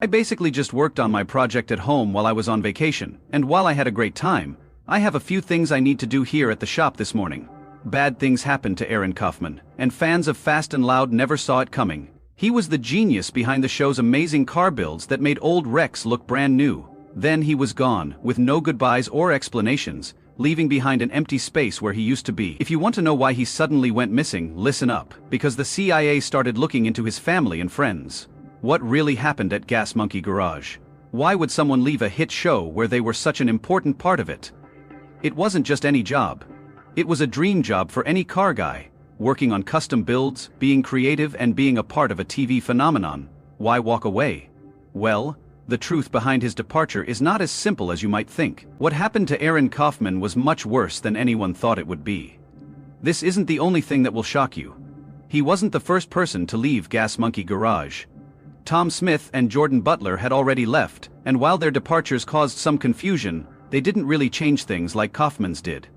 I basically just worked on my project at home while I was on vacation, and while I had a great time, I have a few things I need to do here at the shop this morning. Bad things happened to Aaron Kaufman, and fans of Fast and Loud never saw it coming. He was the genius behind the show's amazing car builds that made old wrecks look brand new. Then he was gone, with no goodbyes or explanations, leaving behind an empty space where he used to be. If you want to know why he suddenly went missing, listen up, because the CIA started looking into his family and friends. What really happened at Gas Monkey Garage? Why would someone leave a hit show where they were such an important part of it? It wasn't just any job. It was a dream job for any car guy, working on custom builds, being creative, and being a part of a TV phenomenon. Why walk away? Well, the truth behind his departure is not as simple as you might think. What happened to Aaron Kaufman was much worse than anyone thought it would be. This isn't the only thing that will shock you. He wasn't the first person to leave Gas Monkey Garage. Tom Smith and Jordan Butler had already left, and while their departures caused some confusion, they didn't really change things like Kaufman's did.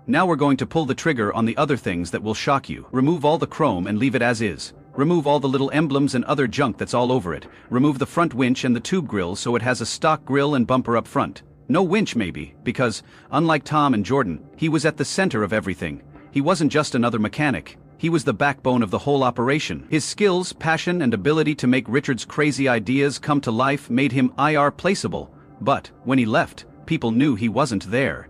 Now we're going to pull the trigger on the other things that will shock you. Remove all the chrome and leave it as is. Remove all the little emblems and other junk that's all over it. Remove the front winch and the tube grill so it has a stock grill and bumper up front. No winch maybe, because, unlike Tom and Jordan, he was at the center of everything. He wasn't just another mechanic. He was the backbone of the whole operation. His skills, passion, and ability to make Richard's crazy ideas come to life made him irreplaceable. But, when he left, people knew he wasn't there.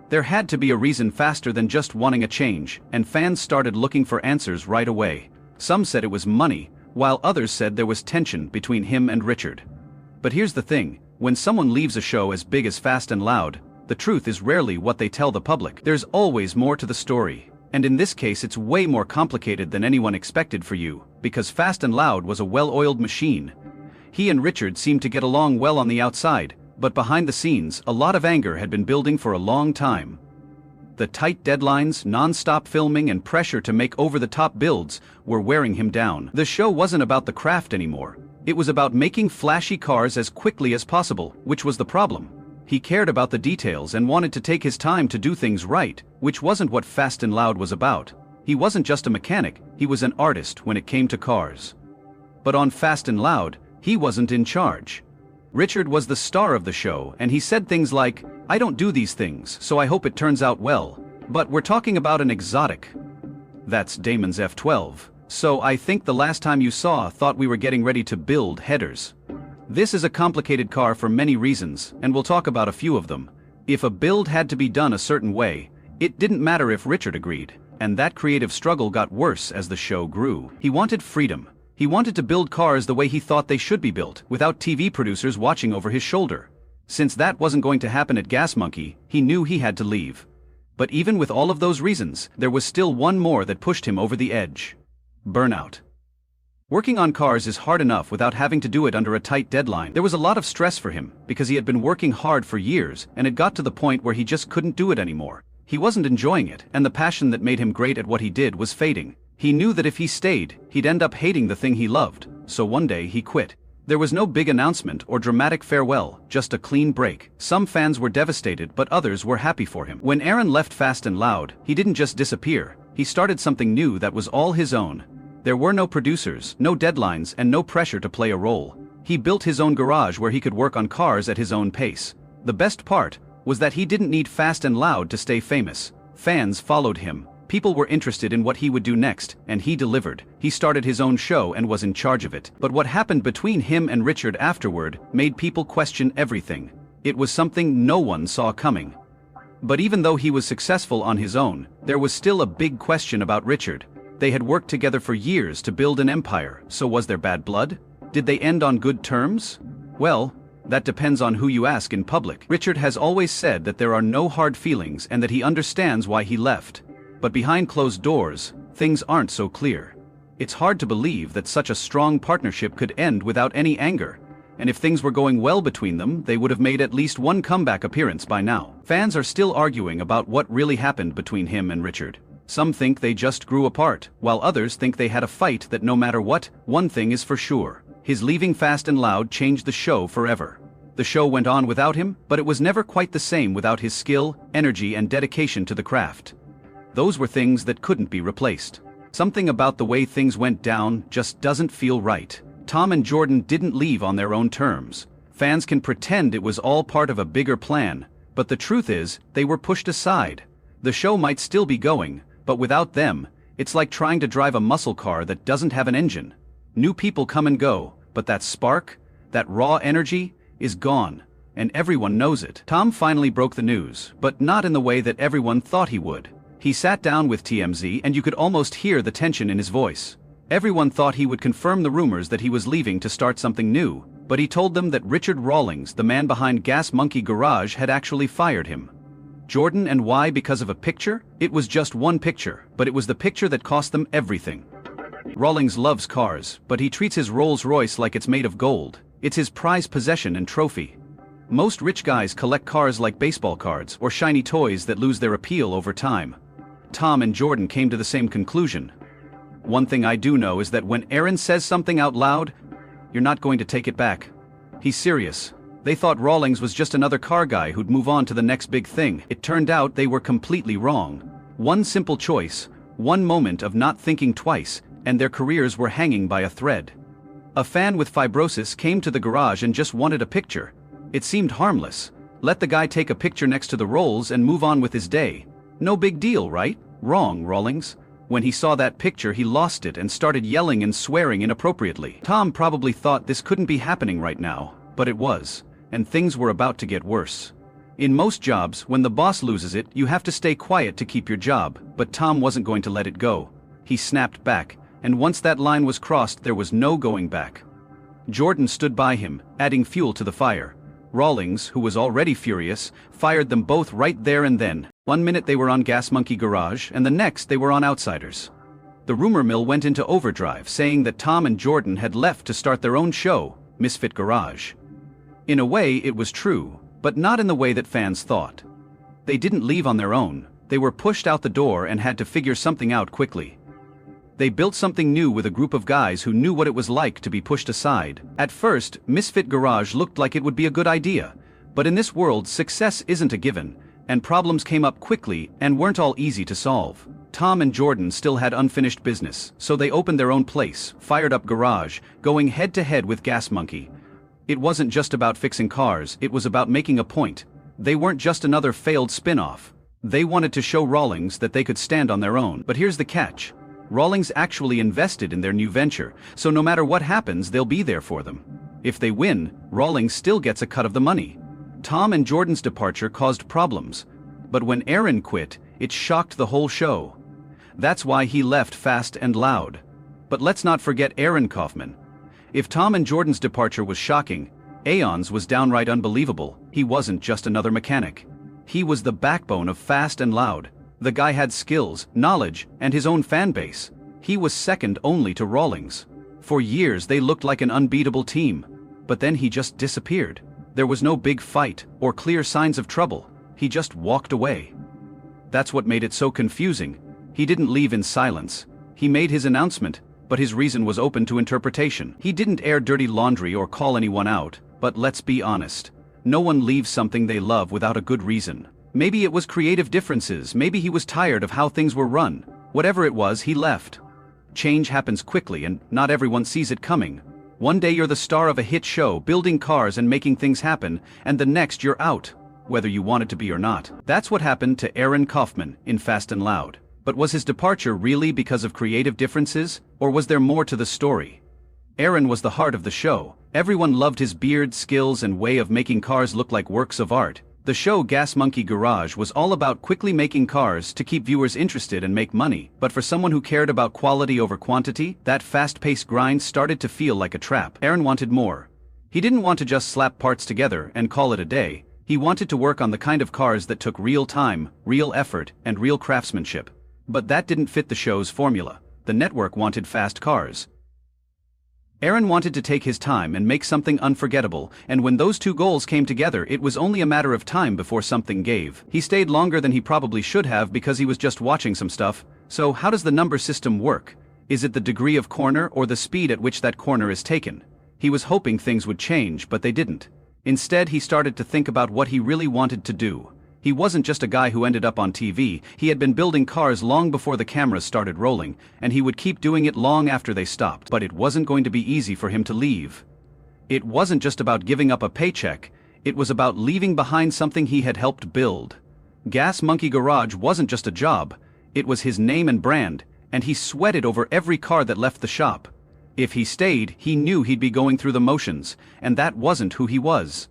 There had to be a reason faster than just wanting a change, and fans started looking for answers right away. Some said it was money, while others said there was tension between him and Richard. But here's the thing, when someone leaves a show as big as Fast and Loud, the truth is rarely what they tell the public. There's always more to the story. And in this case it's way more complicated than anyone expected for you, because Fast and Loud was a well-oiled machine. He and Richard seemed to get along well on the outside, but behind the scenes, a lot of anger had been building for a long time. The tight deadlines, non-stop filming, and pressure to make over-the-top builds were wearing him down. The show wasn't about the craft anymore. It was about making flashy cars as quickly as possible, which was the problem. He cared about the details and wanted to take his time to do things right, which wasn't what Fast and Loud was about. He wasn't just a mechanic, he was an artist when it came to cars. But on Fast and Loud, he wasn't in charge. Richard was the star of the show, and he said things like, "I don't do these things, so I hope it turns out well. But we're talking about an exotic." That's Damon's F12. So I think the last time you saw thought we were getting ready to build headers. This is a complicated car for many reasons, and we'll talk about a few of them. If a build had to be done a certain way, it didn't matter if Richard agreed, and that creative struggle got worse as the show grew. He wanted freedom. He wanted to build cars the way he thought they should be built, without TV producers watching over his shoulder. Since that wasn't going to happen at Gas Monkey, he knew he had to leave. But even with all of those reasons, there was still one more that pushed him over the edge. Burnout. Working on cars is hard enough without having to do it under a tight deadline. There was a lot of stress for him, because he had been working hard for years, and it got to the point where he just couldn't do it anymore. He wasn't enjoying it, and the passion that made him great at what he did was fading. He knew that if he stayed, he'd end up hating the thing he loved, so one day he quit. There was no big announcement or dramatic farewell, just a clean break. Some fans were devastated, but others were happy for him. When Aaron left Fast and Loud, he didn't just disappear, he started something new that was all his own. There were no producers, no deadlines, and no pressure to play a role. He built his own garage where he could work on cars at his own pace. The best part was that he didn't need Fast and Loud to stay famous. Fans followed him. People were interested in what he would do next, and he delivered. He started his own show and was in charge of it. But what happened between him and Richard afterward made people question everything. It was something no one saw coming. But even though he was successful on his own, there was still a big question about Richard. They had worked together for years to build an empire, so was there bad blood? Did they end on good terms? Well, that depends on who you ask in public. Richard has always said that there are no hard feelings and that he understands why he left. But behind closed doors, things aren't so clear. It's hard to believe that such a strong partnership could end without any anger. And if things were going well between them, they would have made at least one comeback appearance by now. Fans are still arguing about what really happened between him and Richard. Some think they just grew apart, while others think they had a fight that no matter what, one thing is for sure. His leaving Fast and Loud changed the show forever. The show went on without him, but it was never quite the same without his skill, energy, and dedication to the craft. Those were things that couldn't be replaced. Something about the way things went down just doesn't feel right. Tom and Jordan didn't leave on their own terms. Fans can pretend it was all part of a bigger plan, but the truth is, they were pushed aside. The show might still be going, but without them, it's like trying to drive a muscle car that doesn't have an engine. New people come and go, but that spark, that raw energy, is gone, and everyone knows it. Tom finally broke the news, but not in the way that everyone thought he would. He sat down with TMZ and you could almost hear the tension in his voice. Everyone thought he would confirm the rumors that he was leaving to start something new, but he told them that Richard Rawlings, the man behind Gas Monkey Garage, had actually fired him. Jordan, and why? Because of a picture? It was just one picture, but it was the picture that cost them everything. Rawlings loves cars, but he treats his Rolls-Royce like it's made of gold. It's his prized possession and trophy. Most rich guys collect cars like baseball cards or shiny toys that lose their appeal over time. Tom and Jordan came to the same conclusion. One thing I do know is that when Aaron says something out loud, you're not going to take it back. He's serious. They thought Rawlings was just another car guy who'd move on to the next big thing. It turned out they were completely wrong. One simple choice, one moment of not thinking twice, and their careers were hanging by a thread. A fan with fibrosis came to the garage and just wanted a picture. It seemed harmless. Let the guy take a picture next to the Rolls and move on with his day. No big deal, right? Wrong, Rawlings. When he saw that picture, he lost it and started yelling and swearing inappropriately. Tom probably thought this couldn't be happening right now, but it was, and things were about to get worse. In most jobs, when the boss loses it, you have to stay quiet to keep your job, but Tom wasn't going to let it go. He snapped back, and once that line was crossed, there was no going back. Jordan stood by him, adding fuel to the fire. Rawlings, who was already furious, fired them both right there and then. One minute they were on Gas Monkey Garage, and the next they were on Outsiders. The rumor mill went into overdrive, saying that Tom and Jordan had left to start their own show, Misfit Garage. In a way, it was true, but not in the way that fans thought. They didn't leave on their own. They were pushed out the door and had to figure something out quickly. They built something new with a group of guys who knew what it was like to be pushed aside. At first, Misfit Garage looked like it would be a good idea, but in this world, success isn't a given, and problems came up quickly and weren't all easy to solve. Tom and Jordan still had unfinished business, so they opened their own place, fired up Garage, going head-to-head with Gas Monkey. It wasn't just about fixing cars, it was about making a point. They weren't just another failed spin-off. They wanted to show Rawlings that they could stand on their own. But here's the catch. Rawlings actually invested in their new venture, so no matter what happens, they'll be there for them. If they win, Rawlings still gets a cut of the money. Tom and Jordan's departure caused problems, but when Aaron quit, it shocked the whole show. That's why he left fast and loud. But let's not forget Aaron Kaufman. If Tom and Jordan's departure was shocking, Aeon's was downright unbelievable. He wasn't just another mechanic. He was the backbone of Fast and Loud. The guy had skills, knowledge, and his own fan base. He was second only to Rawlings. For years they looked like an unbeatable team. But then he just disappeared. There was no big fight or clear signs of trouble. He just walked away. That's what made it so confusing. He didn't leave in silence. He made his announcement, but his reason was open to interpretation. He didn't air dirty laundry or call anyone out, but let's be honest. No one leaves something they love without a good reason. Maybe it was creative differences, maybe he was tired of how things were run. Whatever it was, he left. Change happens quickly and not everyone sees it coming. One day you're the star of a hit show, building cars and making things happen, and the next you're out, whether you wanted to be or not. That's what happened to Aaron Kaufman in Fast and Loud. But was his departure really because of creative differences, or was there more to the story? Aaron was the heart of the show. Everyone loved his beard, skills, and way of making cars look like works of art. The show Gas Monkey Garage was all about quickly making cars to keep viewers interested and make money, but for someone who cared about quality over quantity, that fast-paced grind started to feel like a trap. Aaron wanted more. He didn't want to just slap parts together and call it a day. He wanted to work on the kind of cars that took real time, real effort, and real craftsmanship. But that didn't fit the show's formula. The network wanted fast cars. Aaron wanted to take his time and make something unforgettable, and when those two goals came together, it was only a matter of time before something gave. He stayed longer than he probably should have because he was just watching some stuff. So how does the number system work? Is it the degree of corner or the speed at which that corner is taken? He was hoping things would change, but they didn't. Instead, he started to think about what he really wanted to do. He wasn't just a guy who ended up on TV, he had been building cars long before the cameras started rolling, and he would keep doing it long after they stopped. But it wasn't going to be easy for him to leave. It wasn't just about giving up a paycheck, it was about leaving behind something he had helped build. Gas Monkey Garage wasn't just a job, it was his name and brand, and he sweated over every car that left the shop. If he stayed, he knew he'd be going through the motions, and that wasn't who he was.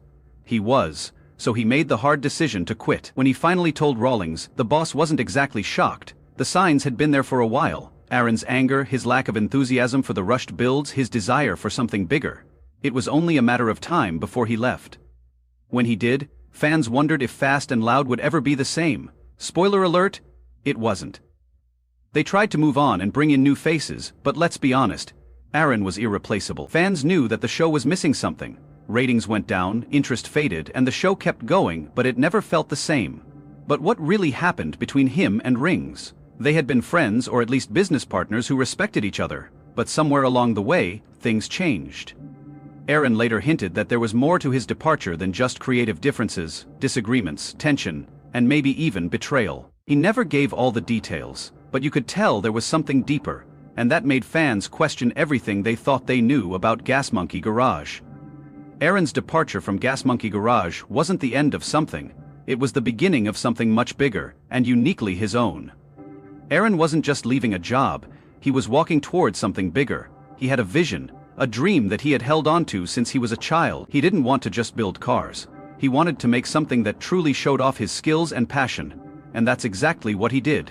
So he made the hard decision to quit. When he finally told Rawlings, the boss wasn't exactly shocked. The signs had been there for a while. Aaron's anger, his lack of enthusiasm for the rushed builds, his desire for something bigger. It was only a matter of time before he left. When he did, fans wondered if Fast and Loud would ever be the same. Spoiler alert, it wasn't. They tried to move on and bring in new faces, but let's be honest, Aaron was irreplaceable. Fans knew that the show was missing something. Ratings went down, interest faded, and the show kept going, but it never felt the same. But what really happened between him and Rings? They had been friends or at least business partners who respected each other, but somewhere along the way, things changed. Aaron later hinted that there was more to his departure than just creative differences, disagreements, tension, and maybe even betrayal. He never gave all the details, but you could tell there was something deeper, and that made fans question everything they thought they knew about Gas Monkey Garage. Aaron's departure from Gas Monkey Garage wasn't the end of something, it was the beginning of something much bigger, and uniquely his own. Aaron wasn't just leaving a job, he was walking towards something bigger. He had a vision, a dream that he had held onto since he was a child. He didn't want to just build cars. He wanted to make something that truly showed off his skills and passion, and that's exactly what he did.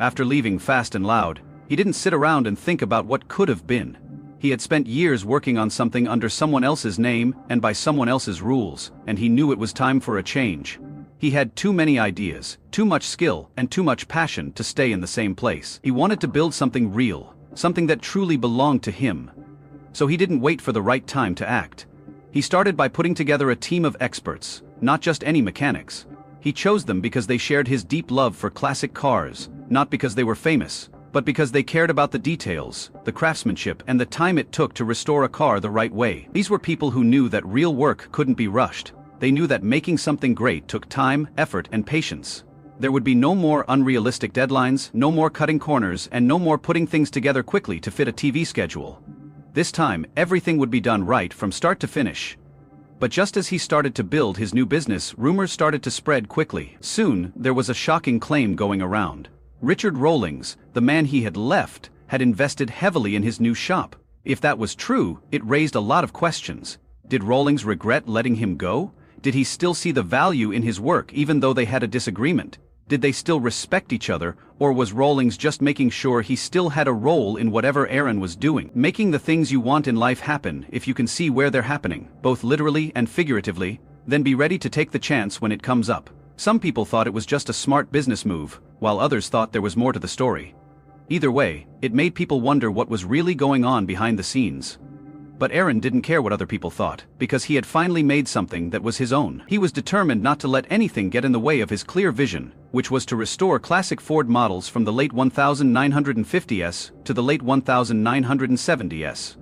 After leaving Fast and Loud, he didn't sit around and think about what could have been. He had spent years working on something under someone else's name and by someone else's rules, and he knew it was time for a change. He had too many ideas, too much skill, and too much passion to stay in the same place. He wanted to build something real, something that truly belonged to him. So he didn't wait for the right time to act. He started by putting together a team of experts, not just any mechanics. He chose them because they shared his deep love for classic cars, not because they were famous, but because they cared about the details, the craftsmanship, and the time it took to restore a car the right way. These were people who knew that real work couldn't be rushed. They knew that making something great took time, effort, and patience. There would be no more unrealistic deadlines, no more cutting corners, and no more putting things together quickly to fit a TV schedule. This time, everything would be done right from start to finish. But just as he started to build his new business, rumors started to spread quickly. Soon, there was a shocking claim going around. Richard Rawlings, the man he had left, had invested heavily in his new shop. If that was true, it raised a lot of questions. Did Rawlings regret letting him go? Did he still see the value in his work even though they had a disagreement? Did they still respect each other, or was Rawlings just making sure he still had a role in whatever Aaron was doing? Making the things you want in life happen if you can see where they're happening, both literally and figuratively, then be ready to take the chance when it comes up. Some people thought it was just a smart business move, while others thought there was more to the story. Either way, it made people wonder what was really going on behind the scenes. But Aaron didn't care what other people thought, because he had finally made something that was his own. He was determined not to let anything get in the way of his clear vision, which was to restore classic Ford models from the late 1950s to the late 1970s.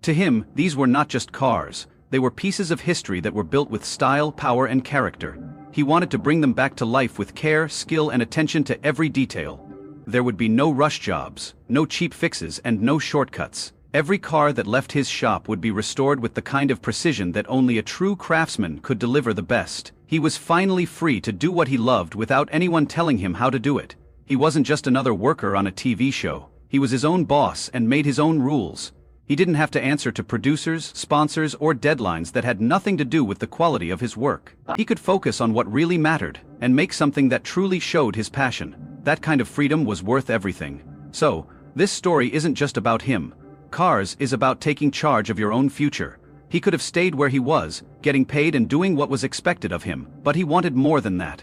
To him, these were not just cars, they were pieces of history that were built with style, power, and character. He wanted to bring them back to life with care, skill, and attention to every detail. There would be no rush jobs, no cheap fixes, and no shortcuts. Every car that left his shop would be restored with the kind of precision that only a true craftsman could deliver the best. He was finally free to do what he loved without anyone telling him how to do it. He wasn't just another worker on a TV show. He was his own boss and made his own rules. He didn't have to answer to producers, sponsors, or deadlines that had nothing to do with the quality of his work. He could focus on what really mattered and make something that truly showed his passion. That kind of freedom was worth everything. So, this story isn't just about him. Cars is about taking charge of your own future. He could have stayed where he was, getting paid and doing what was expected of him, but he wanted more than that.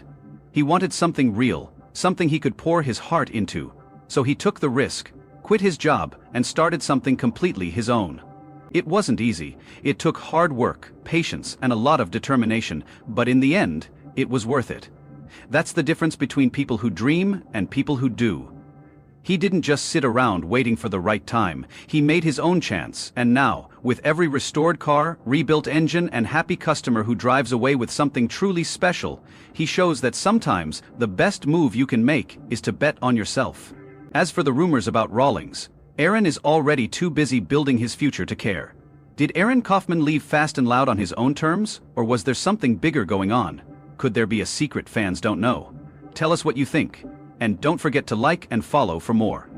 He wanted something real, something he could pour his heart into. So he took the risk, quit his job, and started something completely his own. It wasn't easy. It took hard work, patience, and a lot of determination, but in the end, it was worth it. That's the difference between people who dream and people who do. He didn't just sit around waiting for the right time, he made his own chance, and now, with every restored car, rebuilt engine, and happy customer who drives away with something truly special, he shows that sometimes the best move you can make is to bet on yourself. As for the rumors about Rawlings, Aaron is already too busy building his future to care. Did Aaron Kaufman leave Fast and Loud on his own terms, or was there something bigger going on? Could there be a secret fans don't know? Tell us what you think. And don't forget to like and follow for more.